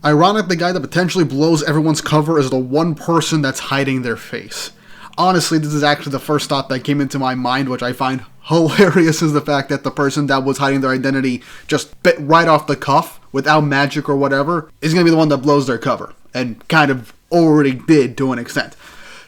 Ironic, the guy that potentially blows everyone's cover is the one person that's hiding their face. Honestly, this is actually the first thought that came into my mind, which I find hilarious, is the fact that the person that was hiding their identity just bit right off the cuff, without magic or whatever, is going to be the one that blows their cover. And kind of already did to an extent.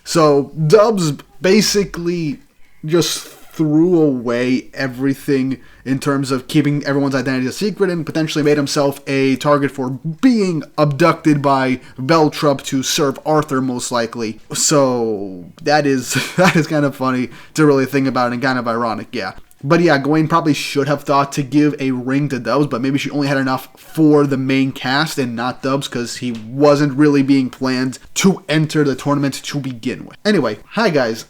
So, Dubs basically just threw away everything in terms of keeping everyone's identity a secret and potentially made himself a target for being abducted by Beltreipe to serve Arthur, most likely. So that is kind of funny to really think about and kind of ironic, yeah. But yeah, Gawain probably should have thought to give a ring to Dubs, but maybe she only had enough for the main cast and not Dubs because he wasn't really being planned to enter the tournament to begin with. Anyway, hi guys.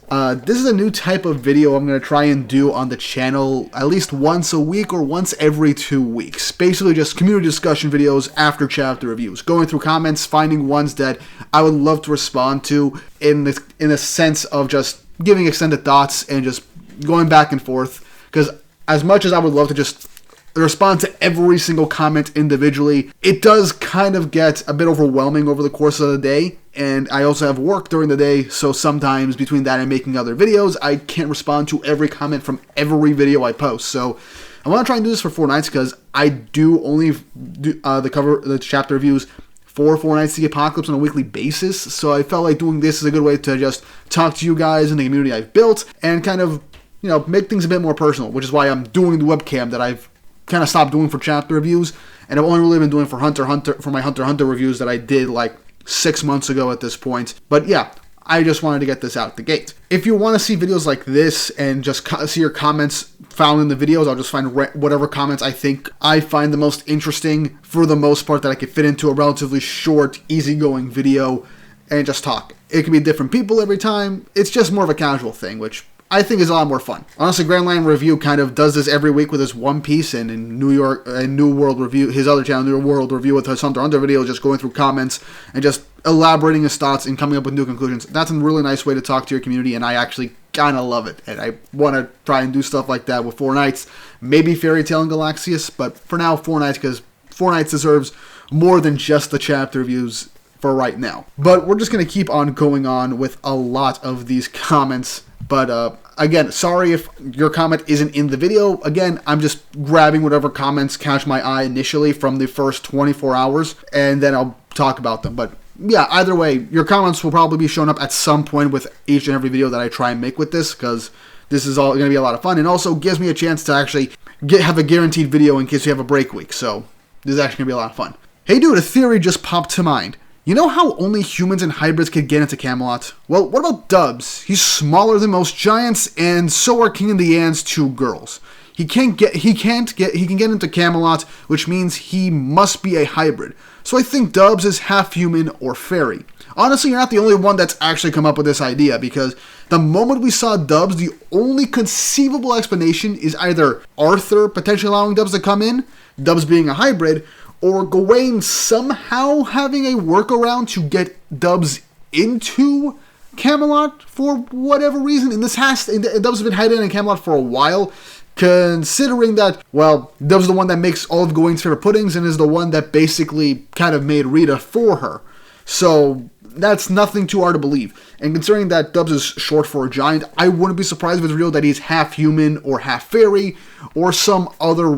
This is a new type of video I'm going to try and do on the channel at least once a week or once every 2 weeks. Basically just community discussion videos after chapter reviews. Going through comments, finding ones that I would love to respond to in the sense of just giving extended thoughts and just going back and forth. Because as much as I would love to just respond to every single comment individually, it does kind of get a bit overwhelming over the course of the day. And I also have work during the day, so sometimes between that and making other videos, I can't respond to every comment from every video I post. So I want to try and do this for 4 nights because I do only do the chapter reviews for 4 Nights to the Apocalypse on a weekly basis. So I felt like doing this is a good way to just talk to you guys in the community I've built and kind of, you know, make things a bit more personal, which is why I'm doing the webcam that I've kind of stopped doing for chapter reviews, and I've only really been doing for my Hunter x Hunter reviews that I did like 6 months ago at this point. But yeah, I just wanted to get this out the gate. If you want to see videos like this and just see your comments found in the videos, I'll just find whatever comments I think I find the most interesting for the most part that I could fit into a relatively short, easygoing video and just talk. It can be different people every time. It's just more of a casual thing, which I think is a lot more fun. Honestly, Grand Line Review kind of does this every week with his One Piece, and in New World Review, his other channel, New World Review, with his Hunter x Hunter videos, just going through comments and just elaborating his thoughts and coming up with new conclusions. That's a really nice way to talk to your community, and I actually kind of love it. And I want to try and do stuff like that with 4 Nights, maybe Fairy Tail and Galaxius, but for now, 4 Nights, because 4 Nights deserves more than just the chapter reviews for right now. But we're just going to keep on going on with a lot of these comments. But again, sorry if your comment isn't in the video. Again, I'm just grabbing whatever comments catch my eye initially from the first 24 hours, and then I'll talk about them. But yeah, either way, your comments will probably be showing up at some point with each and every video that I try and make with this, because this is all going to be a lot of fun, and also gives me a chance to actually have a guaranteed video in case you have a break week. So this is actually going to be a lot of fun. Hey dude, a theory just popped to mind. You know how only humans and hybrids could get into Camelot? Well, what about Dubs? He's smaller than most giants, and so are King of the Ant's 2 girls. He can get into Camelot, which means he must be a hybrid. So I think Dubs is half human or fairy. Honestly, you're not the only one that's actually come up with this idea, because the moment we saw Dubs, the only conceivable explanation is either Arthur potentially allowing Dubs to come in, Dubs being a hybrid, or Gawain somehow having a workaround to get Dubs into Camelot for whatever reason. And Dubs has been hiding in Camelot for a while, considering that, well, Dubs is the one that makes all of Gawain's favorite puddings and is the one that basically kind of made Rita for her. So that's nothing too hard to believe. And considering that Dubs is short for a giant, I wouldn't be surprised if it's real that he's half human or half fairy or some other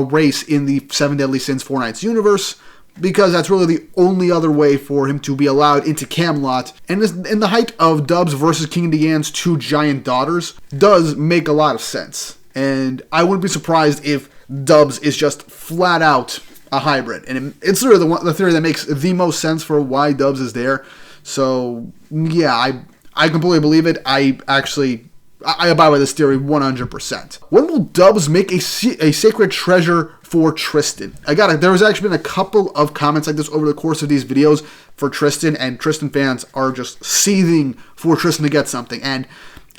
race in the 7 Deadly Sins 4 Nights universe, because that's really the only other way for him to be allowed into Camelot. And in the height of Dubs versus King Deanne's 2 giant daughters does make a lot of sense. And I wouldn't be surprised if Dubs is just flat out a hybrid. And it's really the theory that makes the most sense for why Dubs is there. So, yeah, I completely believe it. I abide by this theory 100%. When will Dubs make a sacred treasure for Tristan? There has actually been a couple of comments like this over the course of these videos for Tristan, and Tristan fans are just seething for Tristan to get something. And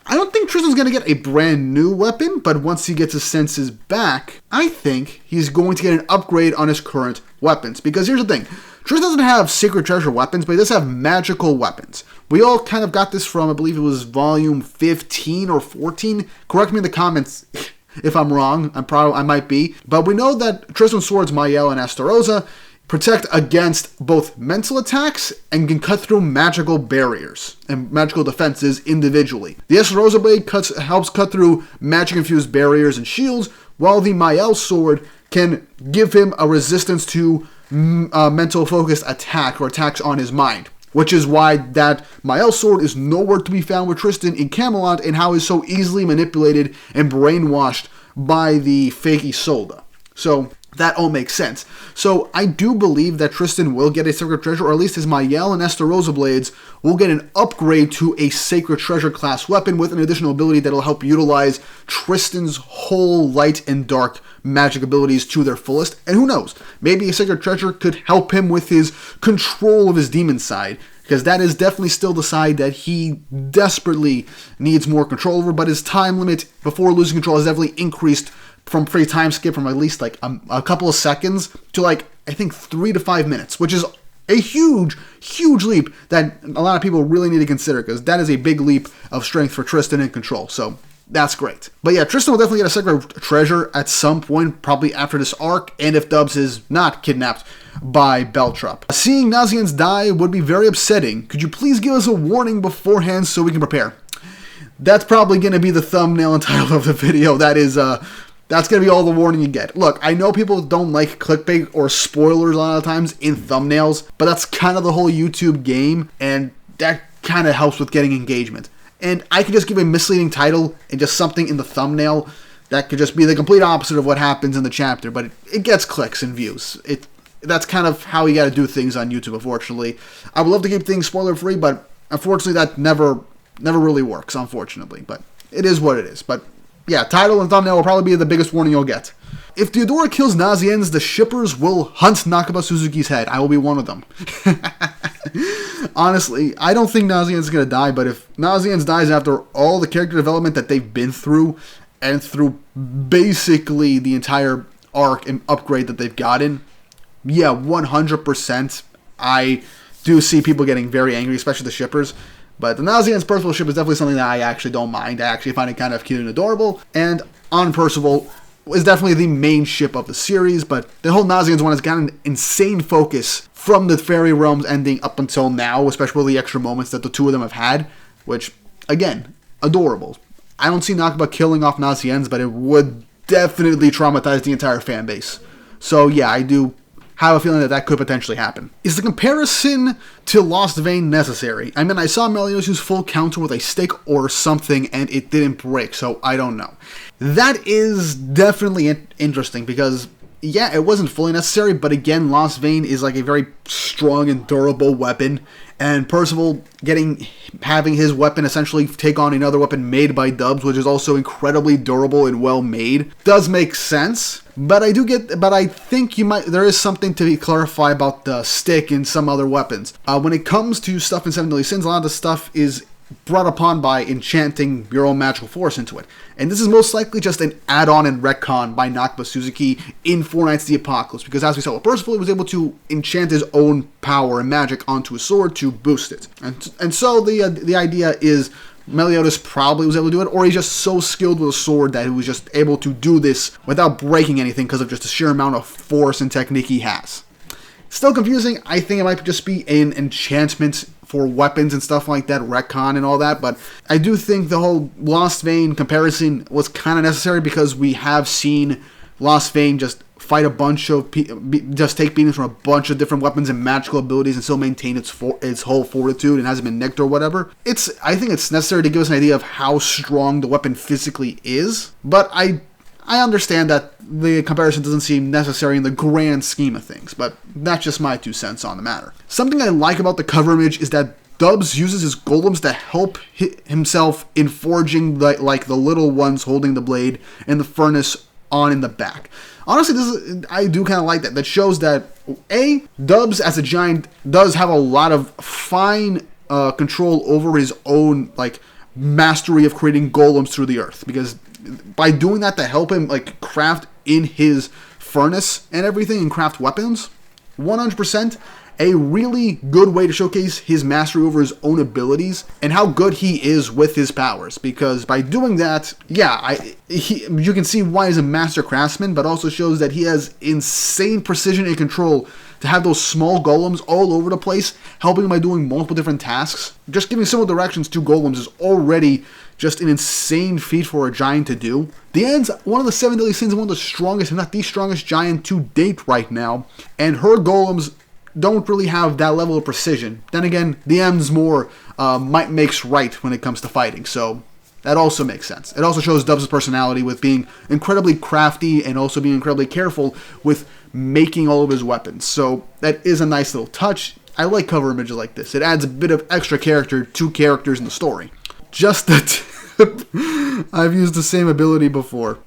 I don't think Tristan's going to get a brand new weapon, but once he gets his senses back, I think he's going to get an upgrade on his current weapons. Because here's the thing. Tristan doesn't have secret treasure weapons, but he does have magical weapons. We all kind of got this from, I believe it was volume 15 or 14. Correct me in the comments if I'm wrong. I might be. But we know that Tristan's swords, Mael and Astarosa, protect against both mental attacks and can cut through magical barriers and magical defenses individually. The Estarossa Blade helps cut through magic-infused barriers and shields, while the Mael Sword can give him a resistance to mental-focused attack or attacks on his mind, which is why that Mael Sword is nowhere to be found with Tristan in Camelot and how he's so easily manipulated and brainwashed by the fake Isolde. So that all makes sense. So I do believe that Tristan will get a Sacred Treasure, or at least his Mael and Estarossa Blades will get an upgrade to a Sacred Treasure class weapon with an additional ability that will help utilize Tristan's whole light and dark magic abilities to their fullest. And who knows, maybe a Sacred Treasure could help him with his control of his demon side, because that is definitely still the side that he desperately needs more control over, but his time limit before losing control has definitely increased from free time skip from at least like a couple of seconds to like, I think 3 to 5 minutes, which is a huge, huge leap that a lot of people really need to consider, because that is a big leap of strength for Tristan and control. So that's great. But yeah, Tristan will definitely get a Sacred Treasure at some point, probably after this arc, and if Dubs is not kidnapped by Beltreipe. Seeing Nasiens die would be very upsetting. Could you please give us a warning beforehand so we can prepare? That's probably going to be the thumbnail and title of the video. That's going to be all the warning you get. Look, I know people don't like clickbait or spoilers a lot of times in thumbnails, but that's kind of the whole YouTube game, and that kind of helps with getting engagement. And I could just give a misleading title and just something in the thumbnail that could just be the complete opposite of what happens in the chapter, but it gets clicks and views. That's kind of how you got to do things on YouTube, unfortunately. I would love to keep things spoiler-free, but unfortunately that never really works, unfortunately. But it is what it is. But yeah, title and thumbnail will probably be the biggest warning you'll get. If Theodora kills Nasiens, the shippers will hunt Nakaba Suzuki's head. I will be one of them. Honestly, I don't think Nasiens is going to die, but if Nasiens dies after all the character development that they've been through, and through basically the entire arc and upgrade that they've gotten, yeah, 100%, I do see people getting very angry, especially the shippers. But the Nasiens Percival ship is definitely something that I actually don't mind. I actually find it kind of cute and adorable. And on Percival is definitely the main ship of the series, but the whole Nasiens one has got an insane focus from the Fairy Realms ending up until now, especially with the extra moments that the two of them have had, which, again, adorable. I don't see Nakaba killing off Nasiens, but it would definitely traumatize the entire fan base. So yeah, I do have a feeling that that could potentially happen. Is the comparison to Lost Vein necessary? I mean, I saw Meliodas use full counter with a stick or something, and it didn't break, so I don't know. That is definitely interesting, because, yeah, it wasn't fully necessary, but again, Lost Vein is like a very strong and durable weapon, and Percival having his weapon essentially take on another weapon made by Dubs, which is also incredibly durable and well made, does make sense. But I think there is something to clarify about the stick and some other weapons. When it comes to stuff in Seven Deadly Sins, a lot of the stuff is brought upon by enchanting your own magical force into it. And this is most likely just an add-on and retcon by Nakaba Suzuki in Four Knights of the Apocalypse, because as we saw with Percival, he was able to enchant his own power and magic onto his sword to boost it. And so the idea is Meliodas probably was able to do it, or he's just so skilled with a sword that he was just able to do this without breaking anything because of just the sheer amount of force and technique he has. Still confusing. I think it might just be an enchantment for weapons and stuff like that, retcon and all that, but I do think the whole Lost Vein comparison was kind of necessary, because we have seen Lost Vein just fight a bunch of just take beatings from a bunch of different weapons and magical abilities and still maintain its whole fortitude and hasn't been nicked or whatever. I think it's necessary to give us an idea of how strong the weapon physically is, but I understand that the comparison doesn't seem necessary in the grand scheme of things, but that's just my 2 cents on the matter. Something I like about the cover image is that Dubs uses his golems to help himself in forging like the little ones holding the blade and the furnace on in the back. Honestly, I do kind of like that. That shows that, Dubs as a giant does have a lot of fine control over his own mastery of creating golems through the earth, because by doing that to help him craft in his furnace and everything and craft weapons, 100% a really good way to showcase his mastery over his own abilities and how good he is with his powers. Because by doing that, you can see why he's a master craftsman, but also shows that he has insane precision and control to have those small golems all over the place, helping by doing multiple different tasks. Just giving similar directions to golems is already just an insane feat for a giant to do. The End's one of the 7 deadly sins, one of the strongest, if not the strongest giant to date right now, and her golems don't really have that level of precision. Then again, the End's more might makes right when it comes to fighting, so that also makes sense. It also shows Dubs' personality with being incredibly crafty and also being incredibly careful with making all of his weapons. So that is a nice little touch. I like cover images like this. It adds a bit of extra character to characters in the story. Just a tip. I've used the same ability before.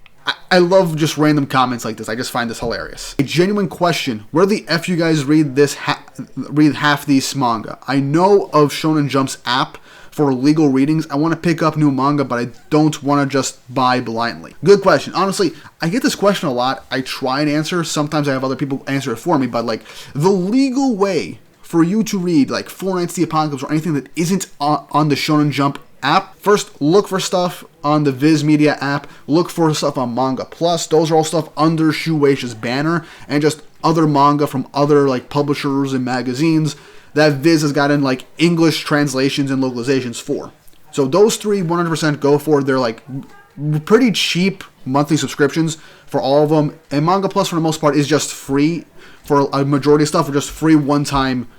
I love just random comments like this. I just find this hilarious. A genuine question. Where the F you guys read this read half these manga? I know of Shonen Jump's app for legal readings. I want to pick up new manga, but I don't want to just buy blindly. Good question. Honestly, I get this question a lot. I try and answer. Sometimes I have other people answer it for me, but like the legal way for you to read like Four Knights the Apocalypse or anything that isn't on the Shonen Jump app, first look for stuff on the Viz Media app, look for stuff on Manga Plus. Those are all stuff under Shueisha's banner, and just other manga from other like publishers and magazines that Viz has gotten like English translations and localizations for. So those three 100% go for. They're like pretty cheap monthly subscriptions for all of them, and Manga Plus for the most part is just free for a majority of stuff, or just free one-time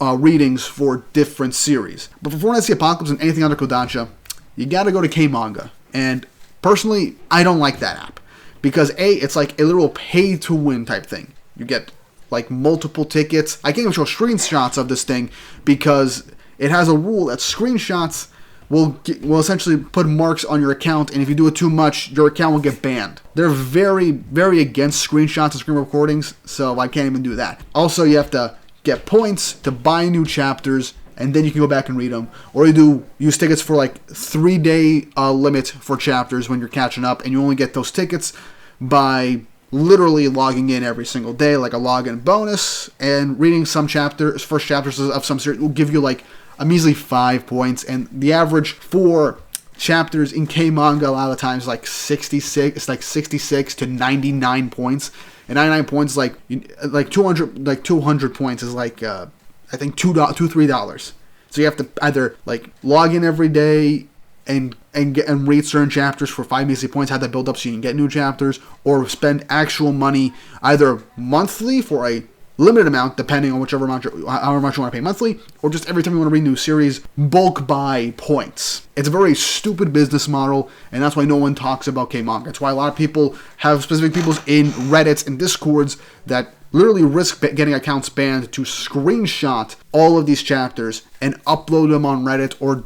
readings for different series. But for Four Knights the Apocalypse and anything under Kodansha, you gotta go to K-Manga. And personally, I don't like that app. Because A, it's like a literal pay-to-win type thing. You get like multiple tickets. I can't even show screenshots of this thing because it has a rule that screenshots will essentially put marks on your account, and if you do it too much, your account will get banned. They're very, very against screenshots and screen recordings, so I can't even do that. Also, you have to get points to buy new chapters, and then you can go back and read them. Or you use tickets for like 3-day limit for chapters when you're catching up, and you only get those tickets by literally logging in every single day, like a login bonus, and reading some chapters, first chapters of some series will give you like a measly 5 points, and the average for chapters in K-Manga a lot of times like 66, it's like 66 to 99 points. And 99 points is like 200 points is like I think $3. So you have to either like log in every day and read certain chapters for 5 measly points, have that build up so you can get new chapters, or spend actual money either monthly for a limited amount, depending on however much you want to pay monthly, or just every time you want to read a new series, bulk buy points. It's a very stupid business model, and that's why no one talks about K-Manga. It's why a lot of people have specific people in Reddits and Discords that literally risk getting accounts banned to screenshot all of these chapters and upload them on Reddit or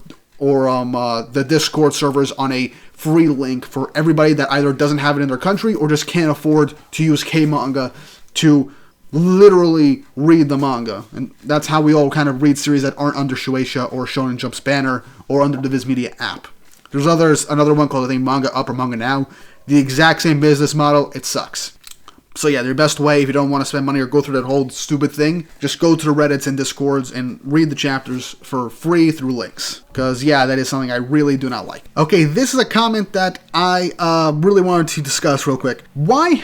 the Discord servers on a free link for everybody that either doesn't have it in their country or just can't afford to use K-Manga to literally read the manga. And that's how we all kind of read series that aren't under Shueisha or Shonen Jump's banner or under the Viz Media app. There's another one called, I think, Manga Up or Manga Now. The exact same business model. It sucks. So yeah, your best way, if you don't want to spend money or go through that whole stupid thing, just go to the Reddits and Discords and read the chapters for free through links. Because yeah, that is something I really do not like. Okay, this is a comment that I really wanted to discuss real quick. Why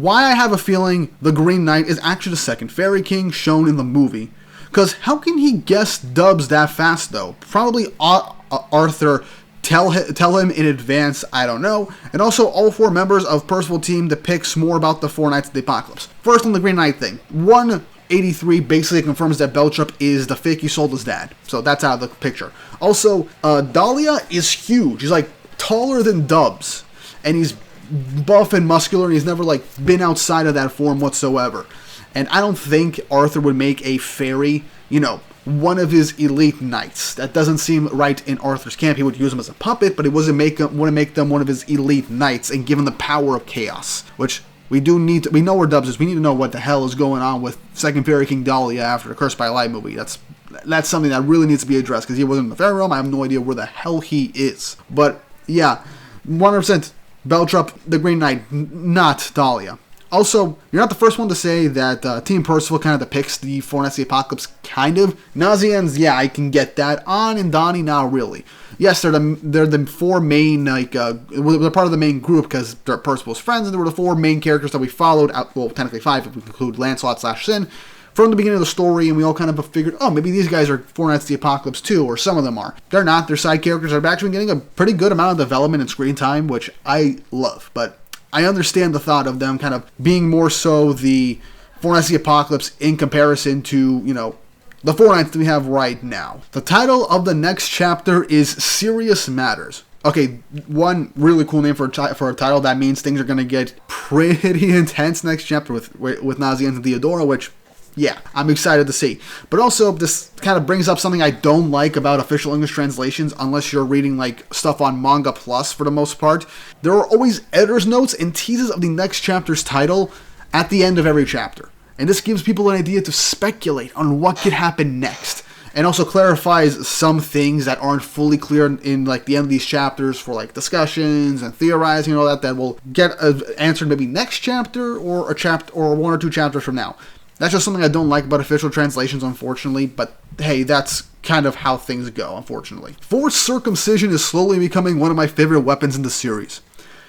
I have a feeling the Green Knight is actually the second Fairy King shown in the movie. Because how can he guess dubs that fast, though? Probably Arthur tell him in advance, I don't know. And also, all 4 members of Percival team depicts more about the Four Knights of the Apocalypse. First on the Green Knight thing. 183 basically confirms that Beltreipe is the fake he sold his dad. So that's out of the picture. Also, Dahlia is huge. He's like taller than Dubs. And he's buff and muscular, and he's never like been outside of that form whatsoever. And I don't think Arthur would make a fairy, one of his elite knights. That doesn't seem right in Arthur's camp. He would use them as a puppet, but he wouldn't make them one of his elite knights and give him the power of chaos, which we know where Dubs is. We need to know what the hell is going on with Second Fairy King Dahlia after the Cursed by Light movie. That's something that really needs to be addressed, because he wasn't in the fairy realm. I have no idea where the hell he is. But yeah, 100% Beltreipe, the Green Knight, not Dahlia. Also, you're not the first one to say that Team Percival kind of depicts the Four Knights of the Apocalypse, kind of. Nasiens, yeah, I can get that. An and Donnie, not really. Yes, they're the 4 main, they're part of the main group because they're Percival's friends, and they were the 4 main characters that we followed, well, technically 5 if we include Lancelot/Sin, from the beginning of the story, and we all kind of figured, oh, maybe these guys are Four Knights of the Apocalypse too, or some of them are. They're not. They're side characters. They're actually getting a pretty good amount of development and screen time, which I love. But I understand the thought of them kind of being more so the Four Knights of the Apocalypse in comparison to, you know, the Four Knights that we have right now. The title of the next chapter is Serious Matters. Okay, one really cool name for a title. That means things are going to get pretty intense next chapter with Nasiens and Theodora, which, yeah, I'm excited to see. But also, this kind of brings up something I don't like about official English translations, unless you're reading, like, stuff on Manga Plus for the most part. There are always editor's notes and teases of the next chapter's title at the end of every chapter. And this gives people an idea to speculate on what could happen next. And also clarifies some things that aren't fully clear in like the end of these chapters for like discussions and theorizing and all that will get answered maybe next chapter or a chapter or one or two chapters from now. That's just something I don't like about official translations, unfortunately, but hey, that's kind of how things go, unfortunately. Forced circumcision is slowly becoming one of my favorite weapons in the series.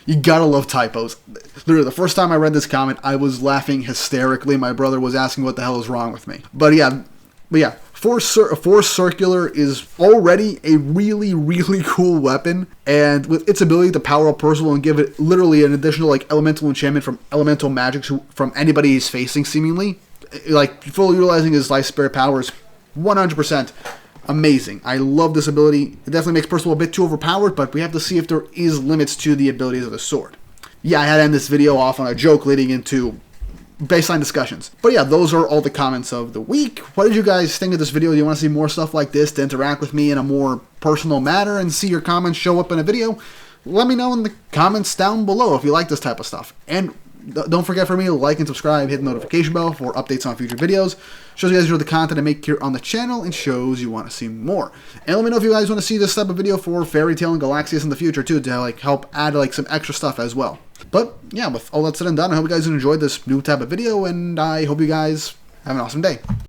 You gotta love typos. Literally, the first time I read this comment, I was laughing hysterically. My brother was asking what the hell is wrong with me. But yeah, Force Circular is already a really, really cool weapon, and with its ability to power up Percival and give it literally an additional like elemental enchantment from elemental magic from anybody he's facing, seemingly, like fully utilizing his life spirit powers, 100% amazing. I love this ability. It definitely makes Percival a bit too overpowered, but we have to see if there is limits to the abilities of the sword. Yeah, I had to end this video off on a joke leading into baseline discussions. But yeah, those are all the comments of the week. What did you guys think of this video? Do you want to see more stuff like this to interact with me in a more personal manner and see your comments show up in a video? Let me know in the comments down below if you like this type of stuff. And don't forget for me to like and subscribe, hit the notification bell for updates on future videos. Shows you guys enjoy the content I make here on the channel and shows you want to see more. And let me know if you guys want to see this type of video for Fairy Tail and Galaxias in the future too, to like help add like some extra stuff as well. But yeah, with all that said and done, I hope you guys enjoyed this new type of video, and I hope you guys have an awesome day.